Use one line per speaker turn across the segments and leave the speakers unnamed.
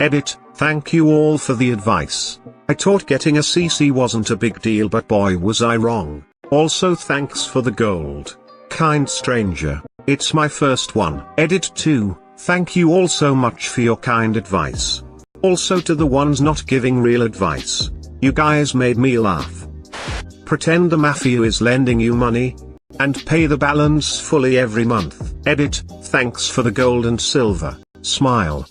Edit, thank you all for the advice. I thought getting a CC wasn't a big deal, but boy was I wrong. Also thanks for the gold. Kind stranger, it's my first one. Edit 2, thank you all so much for your kind advice. Also to the ones not giving real advice. You guys made me laugh. Pretend the mafia is lending you money, and pay the balance fully every month. Edit, thanks for the gold and silver, smile.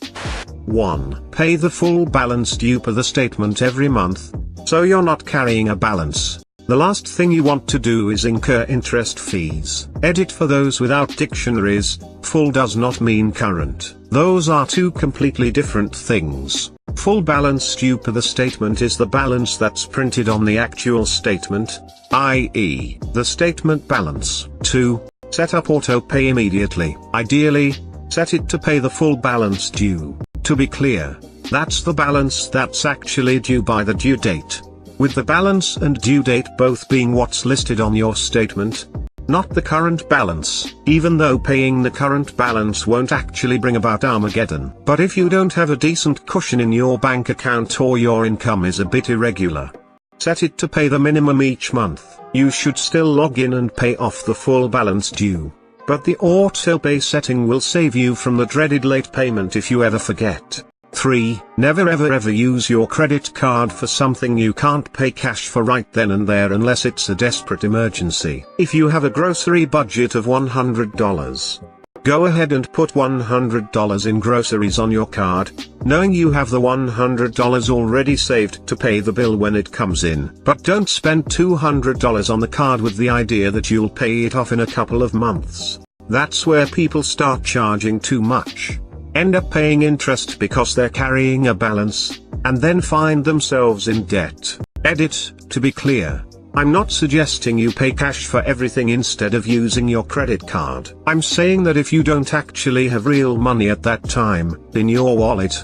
1. Pay the full balance due per the statement every month, so you're not carrying a balance. The last thing you want to do is incur interest fees. Edit, for those without dictionaries, full does not mean current. Those are two completely different things. Full balance due per the statement is the balance that's printed on the actual statement, i.e., the statement balance. 2. Set up auto pay immediately. Ideally, set it to pay the full balance due. To be clear, that's the balance that's actually due by the due date, with the balance and due date both being what's listed on your statement, not the current balance, even though paying the current balance won't actually bring about Armageddon. But if you don't have a decent cushion in your bank account or your income is a bit irregular, set it to pay the minimum each month. You should still log in and pay off the full balance due, but the auto pay setting will save you from the dreaded late payment if you ever forget. 3. Never ever use your credit card for something you can't pay cash for right then and there unless it's a desperate emergency. If you have a grocery budget of $100, go ahead and put $100 in groceries on your card, knowing you have the $100 already saved to pay the bill when it comes in. But don't spend $200 on the card with the idea that you'll pay it off in a couple of months. That's where people start charging too much, end up paying interest because they're carrying a balance, and then find themselves in debt. Edit, to be clear, I'm not suggesting you pay cash for everything instead of using your credit card. I'm saying that if you don't actually have real money at that time, in your wallet,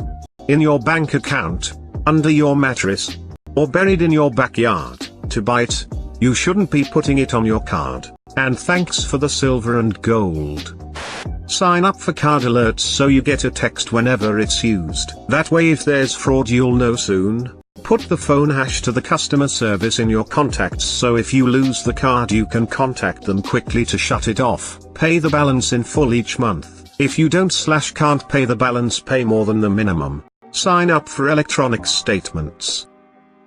in your bank account, under your mattress, or buried in your backyard, to buy it, you shouldn't be putting it on your card. And thanks for the silver and gold. Sign up for card alerts so you get a text whenever it's used. That way if there's fraud you'll know soon. Put the phone hash to the customer service in your contacts so if you lose the card you can contact them quickly to shut it off. Pay the balance in full each month. If you don't/can't pay the balance, pay more than the minimum. Sign up for electronic statements.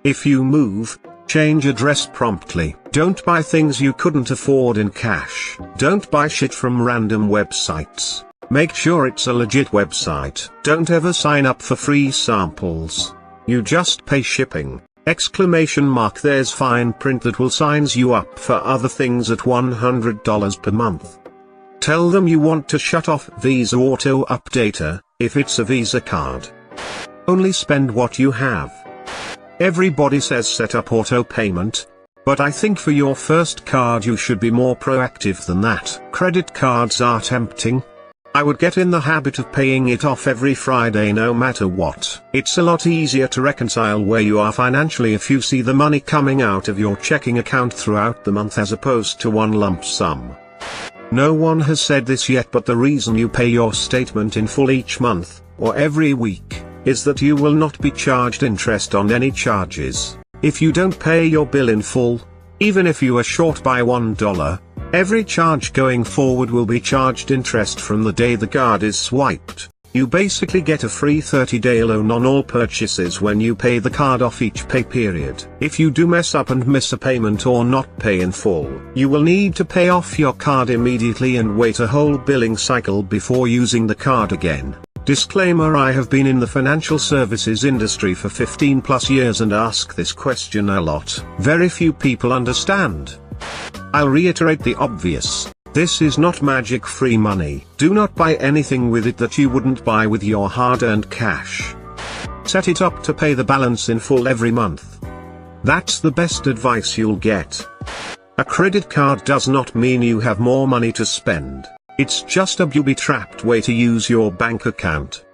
If you move, change address promptly. Don't buy things you couldn't afford in cash. Don't buy shit from random websites. Make sure it's a legit website. Don't ever sign up for free samples. You just pay shipping. ! There's fine print that will signs you up for other things at $100 per month. Tell them you want to shut off Visa Auto Updater, if it's a Visa card. Only spend what you have. Everybody says set up auto payment, but I think for your first card you should be more proactive than that. Credit cards are tempting. I would get in the habit of paying it off every Friday no matter what. It's a lot easier to reconcile where you are financially if you see the money coming out of your checking account throughout the month as opposed to one lump sum. No one has said this yet, but the reason you pay your statement in full each month, or every week, is that you will not be charged interest on any charges. If you don't pay your bill in full, even if you are short by $1, every charge going forward will be charged interest from the day the card is swiped. You basically get a free 30-day loan on all purchases when you pay the card off each pay period. If you do mess up and miss a payment or not pay in full, you will need to pay off your card immediately and wait a whole billing cycle before using the card again. Disclaimer: I have been in the financial services industry for 15 plus years and ask this question a lot. Very few people understand. I'll reiterate the obvious. This is not magic free money. Do not buy anything with it that you wouldn't buy with your hard-earned cash. Set it up to pay the balance in full every month. That's the best advice you'll get. A credit card does not mean you have more money to spend. It's just a booby-trapped way to use your bank account.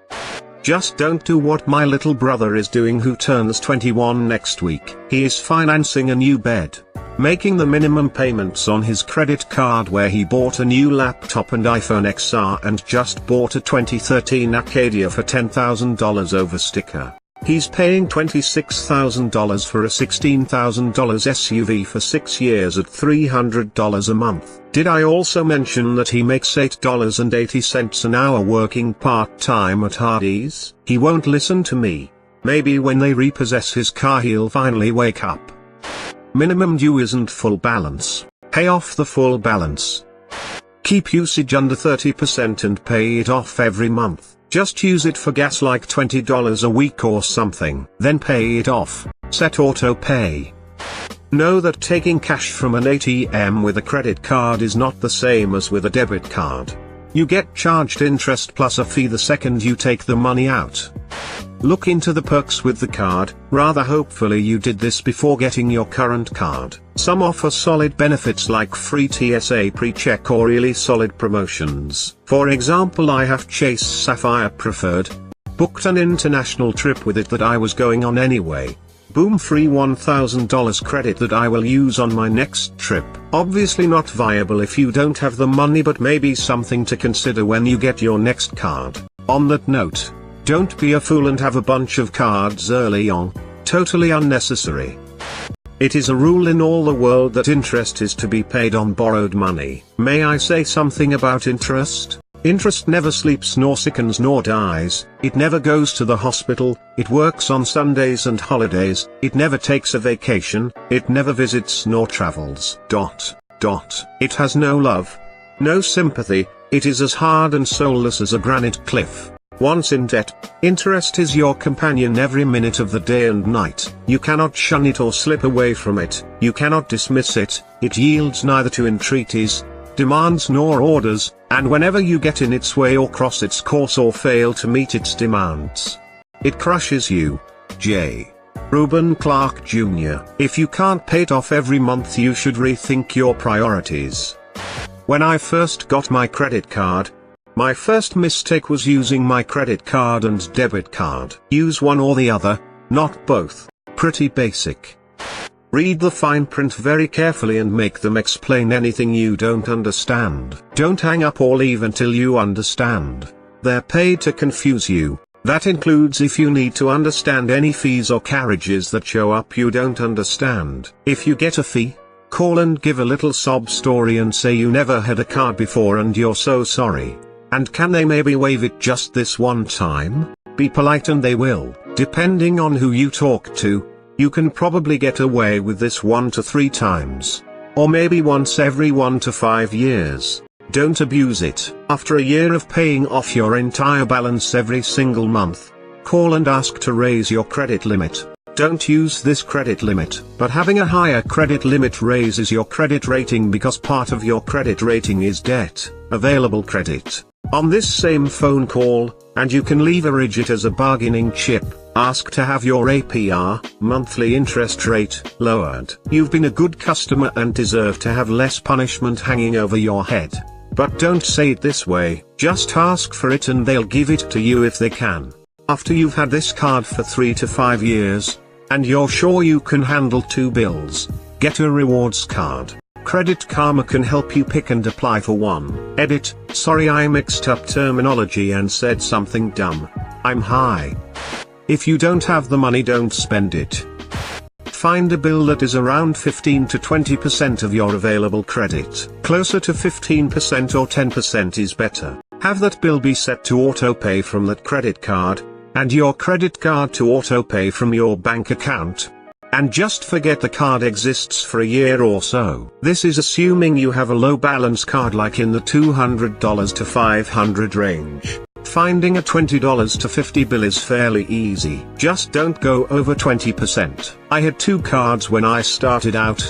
Just don't do what my little brother is doing, who turns 21 next week. He is financing a new bed. making the minimum payments on his credit card where he bought a new laptop and iPhone XR and just bought a 2013 Acadia for $10,000 over sticker. He's paying $26,000 for a $16,000 SUV for 6 years at $300 a month. Did I also mention that he makes $8.80 an hour working part-time at Hardee's? He won't listen to me. Maybe when they repossess his car he'll finally wake up. Minimum due isn't full balance. Pay off the full balance. Keep usage under 30% and pay it off every month. Just use it for gas like $20 a week or something. Then pay it off. Set auto pay. Know that taking cash from an ATM with a credit card is not the same as with a debit card. You get charged interest plus a fee the second you take the money out. Look into the perks with the card, rather hopefully you did this before getting your current card. Some offer solid benefits like free TSA pre-check or really solid promotions. For example, I have Chase Sapphire Preferred. Booked an international trip with it that I was going on anyway. Boom, free $1,000 credit that I will use on my next trip. Obviously not viable if you don't have the money, but maybe something to consider when you get your next card. On that note, don't be a fool and have a bunch of cards early on. Totally unnecessary. It is a rule in all the world that interest is to be paid on borrowed money. May I say something about interest? Interest never sleeps nor sickens nor dies, it never goes to the hospital, it works on Sundays and holidays, it never takes a vacation, it never visits nor travels. It has no love, no sympathy, it is as hard and soulless as a granite cliff. Once in debt, interest is your companion every minute of the day and night. You cannot shun it or slip away from it, you cannot dismiss it, it yields neither to entreaties, demands nor orders, and whenever you get in its way or cross its course or fail to meet its demands, it crushes you. J. Reuben Clark Jr. If you can't pay it off every month, you should rethink your priorities. When I first got my credit card, my first mistake was using my credit card and debit card. Use one or the other, not both. Pretty basic. Read the fine print very carefully and make them explain anything you don't understand. Don't hang up or leave until you understand. They're paid to confuse you. That includes if you need to understand any fees or carriages that show up you don't understand. If you get a fee, call and give a little sob story and say you never had a card before and you're so sorry. And can they maybe waive it just this one time? Be polite and they will. Depending on who you talk to, you can probably get away with this 1 to 3 times. Or maybe once every 1 to 5 years. Don't abuse it. After a year of paying off your entire balance every single month, call and ask to raise your credit limit. Don't use this credit limit. But having a higher credit limit raises your credit rating because part of your credit rating is debt, available credit. On this same phone call, and you can leverage it as a bargaining chip, ask to have your APR, monthly interest rate, lowered. You've been a good customer and deserve to have less punishment hanging over your head. But don't say it this way, just ask for it and they'll give it to you if they can. After you've had this card for 3 to 5 years, and you're sure you can handle 2 bills, get a rewards card. Credit Karma can help you pick and apply for one. Edit, sorry I mixed up terminology and said something dumb. I'm high. If you don't have the money, don't spend it. Find a bill that is around 15 to 20% of your available credit. Closer to 15% or 10% is better. Have that bill be set to auto-pay from that credit card, and your credit card to auto-pay from your bank account. And just forget the card exists for a year or so. This is assuming you have a low balance card like in the $200 to $500 range. Finding a $20 to $50 bill is fairly easy. Just don't go over 20%. I had 2 cards when I started out.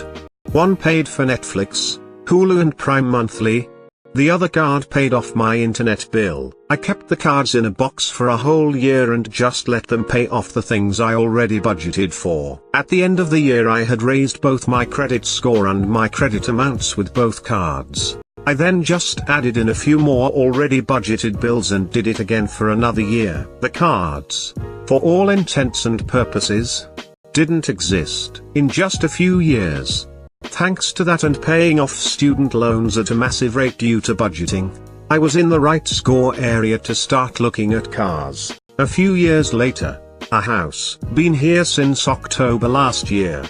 One paid for Netflix, Hulu and Prime monthly. The other card paid off my internet bill. I kept the cards in a box for a whole year and just let them pay off the things I already budgeted for. At the end of the year I had raised both my credit score and my credit amounts with both cards. I then just added in a few more already budgeted bills and did it again for another year. The cards, for all intents and purposes, didn't exist. In just a few years, Thanks to that and paying off student loans at a massive rate due to budgeting, I was in the right score area to start looking at cars. A few years later, a house. Been here since October last year.